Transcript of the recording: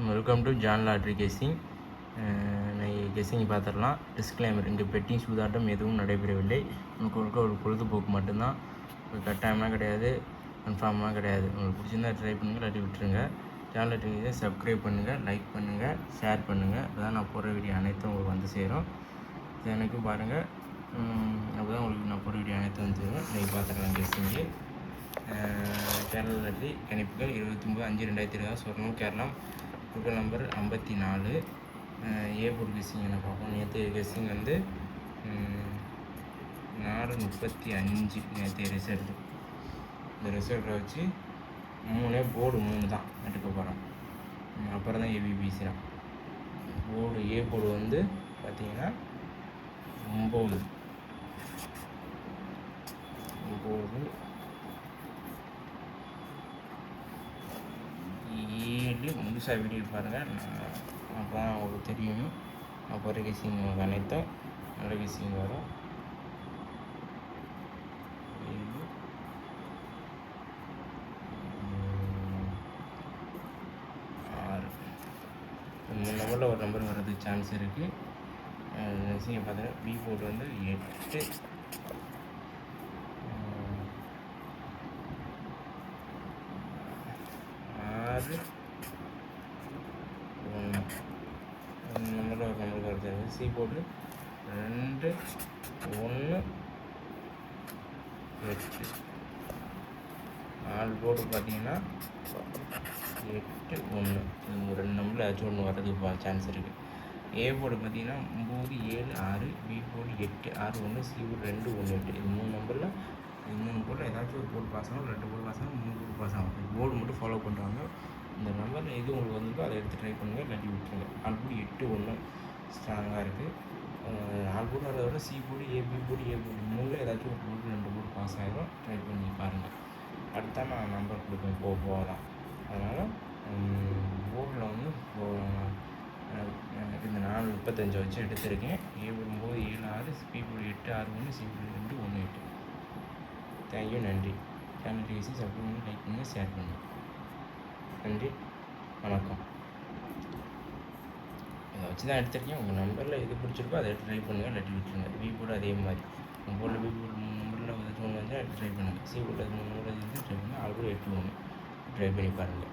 Welcome to John lottery guessing. Guessing பார்த்துடலாம். Disclaimer: இங்கே bedding சூதாட்டம் எதுவும் நடைபெறவில்லை. உங்களுக்கு ஒரு பொழுதுபோக்கு மட்டும்தான். ஒரு கட்டாயம்லாம் கிடையாது, கன்ஃபார்ம்லாம் கிடையாது. உங்களுக்கு பிடிச்சிருந்தா ட்ரை பண்ணுங்கள், இல்லாட்டி விட்டுருங்க. ஜான் லாட்ரி கெஸ்ஸை சப்ஸ்கிரைப் பண்ணுங்கள், லைக் பண்ணுங்கள், ஷேர் பண்ணுங்கள். அப்போதான் நான் போடுற வீடியோ அனைத்தும் உங்களுக்கு வந்து சேரும். எனக்கும் பாருங்கள், அப்போ தான் உங்களுக்கு நான் போடுற வீடியோ அனைத்தும் வந்து சேரும். இன்றைக்கி பார்த்துக்கலாம் கெஸ்ஸிங்கு. கேரளா லாட்ரி கணிப்புகள் 29/5/2020 சொர்ணம் கேரளம். குரல் நம்பர் 54. ஏ போர்டு கெஸ்ஸிங் என்ன பார்ப்போம். நேற்று கெஸ்ஸிங் வந்து 4:35 நேற்று ரிசல்ட்டு. இந்த ரிசல்ட்டை வச்சு போர்டு 3 தான் எடுக்க போகிறோம். அப்புறம் தான் ஏபிபிசி தான். போர்டு ஏ போர்டு வந்து பார்த்திங்கன்னா 9 7 முழுசாக வீடியோ பாருங்கள். அப்போ தான் உங்களுக்கு தெரியும். அப்புறம் கெஸ்ஸிங் அனைத்தும் நல்ல கெஸ்ஸிங் வரும். 6 3 நம்பரில் ஒரு நம்பர் வர்றதுக்கு சான்ஸ் இருக்குது. கெஸ்ஸிங்கை பார்த்தீங்கன்னா பி போர்டு வந்து 8 6 1 நம்பரில் ஒரு நம்பருக்கு வருது. C board 2 1 8. 4 போர்டு பார்த்தீங்கன்னா 8 1. இது 2 நம்பரில் ஏதாச்சும் ஒன்று வர்றதுக்கு சான்ஸ் இருக்குது. ஏ போர்டு பார்த்தீங்கன்னா 9 7 6, பி போர்டு 8 6 1, சி போர்டு 2 1 8. இது 3 நம்பரில் போர்டில் ஏதாச்சும் ஒரு போர்டு பாஸ் ஆகும், 2 போர்டு பாஸ் ஆகும், 3 போர்டு பாஸ் ஆகும். போர்டு மட்டும் ஃபாலோ பண்ணுறாங்க. இந்த நம்பரில் எது உங்களுக்கு வந்திருக்கோ அதை எடுத்து ட்ரை பண்ணுங்கள், இல்லாட்டி விட்டுருங்க. ஆல்போர்டு 8 1 ஸ்ட்ராங்காக இருக்குது. ஆல்போர்டு வரதை விட C board B board A board 3ல் ஏதாச்சும் ஒரு போர்டு 2 போர்டு பாஸ் ஆகிடும். ட்ரை பண்ணி பாருங்கள். அடுத்தா நான் நம்பர் கொடுப்பேன் போகலாம். அதனால் போர்டில் வந்து இந்த 4:35 வச்சு எடுத்திருக்கேன். A board 9 7 6, B board 8 6 1, C board 2 1 8. Thank you, நன்றி. சேனல் பேசி சப்ஸ்கிரைப் பண்ணி லைக் பண்ணுங்கள், ஷேர் பண்ணுங்கள். நன்றி, வணக்கம். இதை வச்சு தான் எடுத்துருக்கேன். உங்கள் நம்பரில் எது பிடிச்சிருக்கோ அதை எடுத்து ட்ரை பண்ணுங்கள், இல்லாட்டி விட்டுருங்க. பி போர்டு அதே மாதிரி உங்கள் போர்டில் பி போர்டு 3 நம்பரில் ஏதாச்சும் ஒன்று வந்து எடுத்து ட்ரை பண்ணுங்கள். சி போர்டு 3 நம்பரில் ட்ரை பண்ணுங்கள். ஆல்போர்டு 8 1 ட்ரை பண்ணி பாருங்கள்.